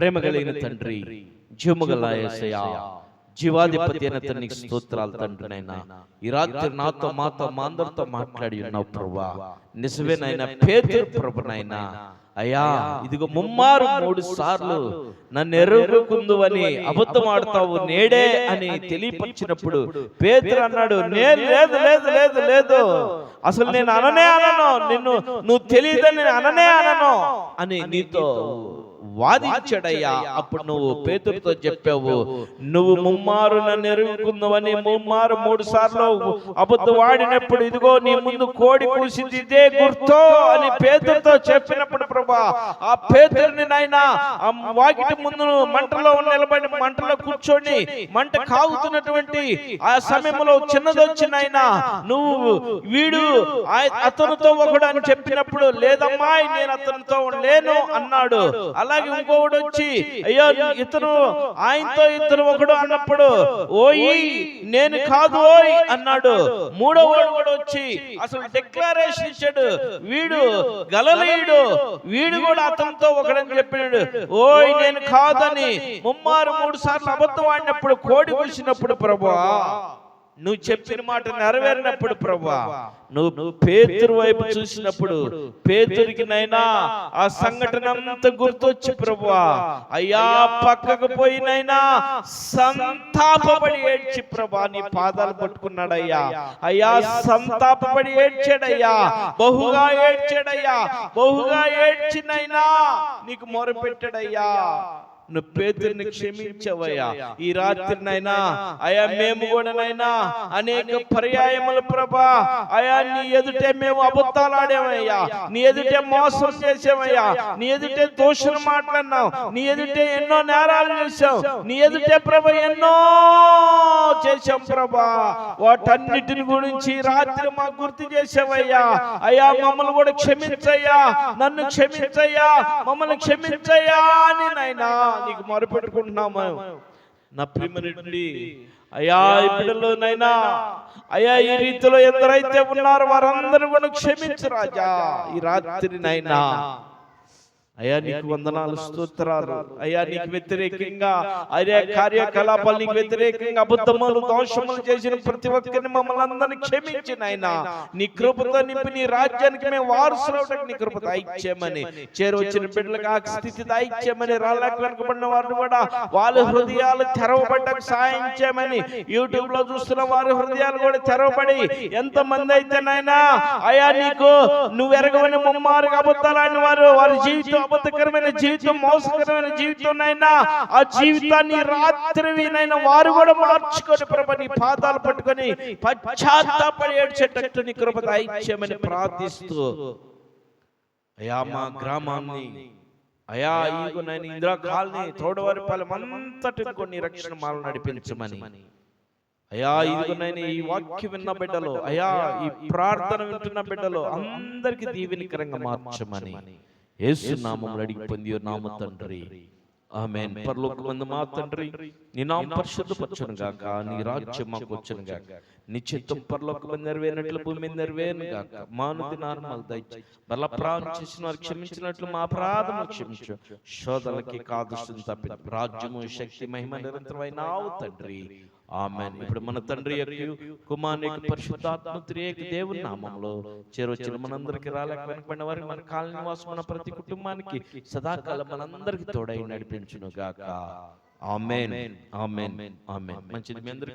ప్రేమ కలిగిన తండ్రి, జీవముగల యేసయ్యా, జీవాధిపతి అయిన తండ్రికి స్తోత్రాలు తండ్రినైనా. ఈ రాత్రి నాతో మాతో మా అందరితో మాట్లాడి ఉన్నావు ప్రభువా. నిజమేనైనా పేతురు ప్రభునైనా అయ్యా, ఇదిగో ముమ్మారు 3 సార్లు నన్ను ఎరుగుకుందు అని అబద్ధం ఆడతావు నేడే అని తెలియపరిచినప్పుడు పేతురు అన్నాడు, లేదు లేదు లేదు లేదు లేదు, అసలు నేను అననే అనను, నువ్వు తెలియదని అననే అనను అని నీతో వాదించాడయ్యా. అప్పుడు నువ్వు పేతురుతో చెప్పావు, నువ్వు ముమ్మారు నన్ను ఎరుగుకుందావని 3 సార్లు అబద్ధం ఆడినప్పుడు ఇదిగో నీ ముందు కోడి కూసింది, ఇదే గుర్తు అని పేతురుతో చెప్పినప్పుడు ప్రభా, ఆ పేతురుని నాయనా వాకిటి ముందు మంటలో నిలబడి మంటలో కూర్చొని మంట కాగుతున్నటువంటి ఆ సమయంలో చిన్నదొచ్చి నాయనా నువ్వు వీడు అతనితో ఒకడు అని చెప్పినప్పుడు, లేదమ్మా నేను అతనితో లేను అన్నాడు. అలాగే ఇంకొకడు వచ్చి, అయ్యో ఇతను ఆయనతో ఇతను ఒకడు అన్నప్పుడు, ఓయి నేను కాదు ఓయ్ అన్నాడు. 3వ వాడు కూడా వచ్చి అసలు డిక్లరేషన్ ఇచ్చాడు, వీడు గలిలయుడు, వీడు కూడా అతనితో ఒకడని చెప్పాడు, ఓయ్ నేను కాదని. 3 సార్లు అబద్ధం ఆడినప్పుడు కోడి కూసినప్పుడు ప్రభువా, నువ్వు చెప్పిన మాట నెరవేరినప్పుడు ప్రభువా, నువ్వు పేతురు వైపు చూసినప్పుడు పేతురికి నైనా ఆ సంఘటన అంతా గుర్తొచ్చి ప్రభువా, అయ్యా పక్కకు పోయినైనా సంతాపపడి ఏడ్చి ప్రభా నీ పాదాలు పట్టుకున్నాడయ్యా. అయ్యా సంతాపపడి ఏడ్చాడయ్యా, బహుగా ఏడ్చాడయ్యా, బహుగా ఏడ్చినైనా నీకు మొరపెట్టాడయ్యా. నువ్వు పేతురుని క్షమించవయ్యా. ఈ రాత్రినైనా అయా మేము కూడానైనా అనేక పర్యాయములు ప్రభా, అయా నీ ఎదుటే మేము అబద్ధాలు ఆడామయ్యా, నీ ఎదుటే మోసం చేసామయ్యా, నీ ఎదుటే దోషులు మాట్లాడినాం, నీ ఎదుటే ఎన్నో నేరాలు చేశాం, నీ ఎదుటే ప్రభా ఎన్నో చేశాం ప్రభా. వాటన్నిటిని గురించి రాత్రి మాకు గుర్తు చేసావయ్యా. అయ్యా మమ్మల్ని కూడా క్షమించయ్యా, నన్ను క్షమించయ్యా, మమ్మల్ని క్షమించయ్యా అని నాయనా నీకు మొరపెట్టుకుంటున్నాము. నా ప్రియమైనటువంటి అయ్యా ఈ బిడ్డలోనైనా అయ్యా ఈ రీతిలో ఎందరైతే ఉన్నారో వారందరూ కూడా క్షమించు రాజా. ఈ రాత్రి నైనా అయ్యా నీకు వందనాలు, స్తోత్రాలు. అయ్యా నీకు వ్యతిరేకంగా అయ్యా కార్యకలాపాలు నీకు వ్యతిరేకంగా అబద్ధములు దోషములు చేసిన ప్రతి ఒక్కరిని మమ్మల్ని అందరినీ క్షమించి నాయనా నీ కృపతో నింపి నీ రాజ్యానికి మేము వారసులవడానికి నీ కృప దయచేయమని, చేరొచ్చిన బిడ్డలకు ఆ స్థితి దయచేయమని, రాళ్ళకు వెనుకబడిన వారిని కూడా వాళ్ళ హృదయాలు తెరవబడ్డకు సాయం చేయమని, యూట్యూబ్ లో చూస్తున్న వారి హృదయాలు కూడా తెరవబడి ఎంతమంది అయితే నాయనా అయ్యా నీకు నువ్వు ఎరగవని ముమ్మారుగా అబద్ధాలని వారి జీవితం అబద్ధకరమైన జీవితం, మోసకరమైన జీవితం నైనా ఆ జీవితాన్ని రాత్రినైనా వారు కూడా మార్చుకొని ప్రభు నీ పాదాలు పట్టుకొని పశ్చాత్తాపడి ఏడ్చేటట్టు నీ కృప దయచేయమని ప్రార్థిస్తూ అయా మా గ్రామాన్ని అయా ఈగో నైనా ఇందిరా కాలనీ తోడవారిపాలెం అంతటిని కొన్ని రక్షణ మాల నడిపించమని, అయా ఇదిగోనైనా ఈ వాక్యం విన్న బిడ్డలో, అయా ఈ ప్రార్థన వింటున్న బిడ్డలో అందరికి దీవెనకరంగా మార్చమని యేసు నామములో అడిగి పొంది నామ తండ్రి, ఆమేన్. పరలోకమందు మా తండ్రి నీ నామం పరిశుద్ధపరచును గాక, నీ రాజ్యం మాకు వచ్చును గాక, నీ చిత్తం పరలోకమందు నెరవేరినట్లు భూమి మీద నెరవేరును గాక. మా అనుదినాహారము మాకు దయచేయి, మరలా అపరాధం చేసిన వారు క్షమించినట్లు మా అపరాధములు క్షమించు, శోధనలకి కాదుస్తుంది తప్పి రాజ్యము శక్తి మహిమ నిరంతరమైనావు తండ్రి, ఆమేన్. ఇప్పుడు మన తండ్రి యొక్క కుమారుని యొక్క పరిశుద్ధాత్మ త్రియేక దేవుని నామములో చేరొచ్చిన మనందరికి రాలేక వెనకబడిన వారికి మన కాలనీ నివాసం మన ప్రతి కుటుంబానికి సదాకాలం మనందరికి తోడై నడిపించును గాక. ఆమేన్ ఆమేన్ ఆమేన్. మంచిది మీ అందరికీ.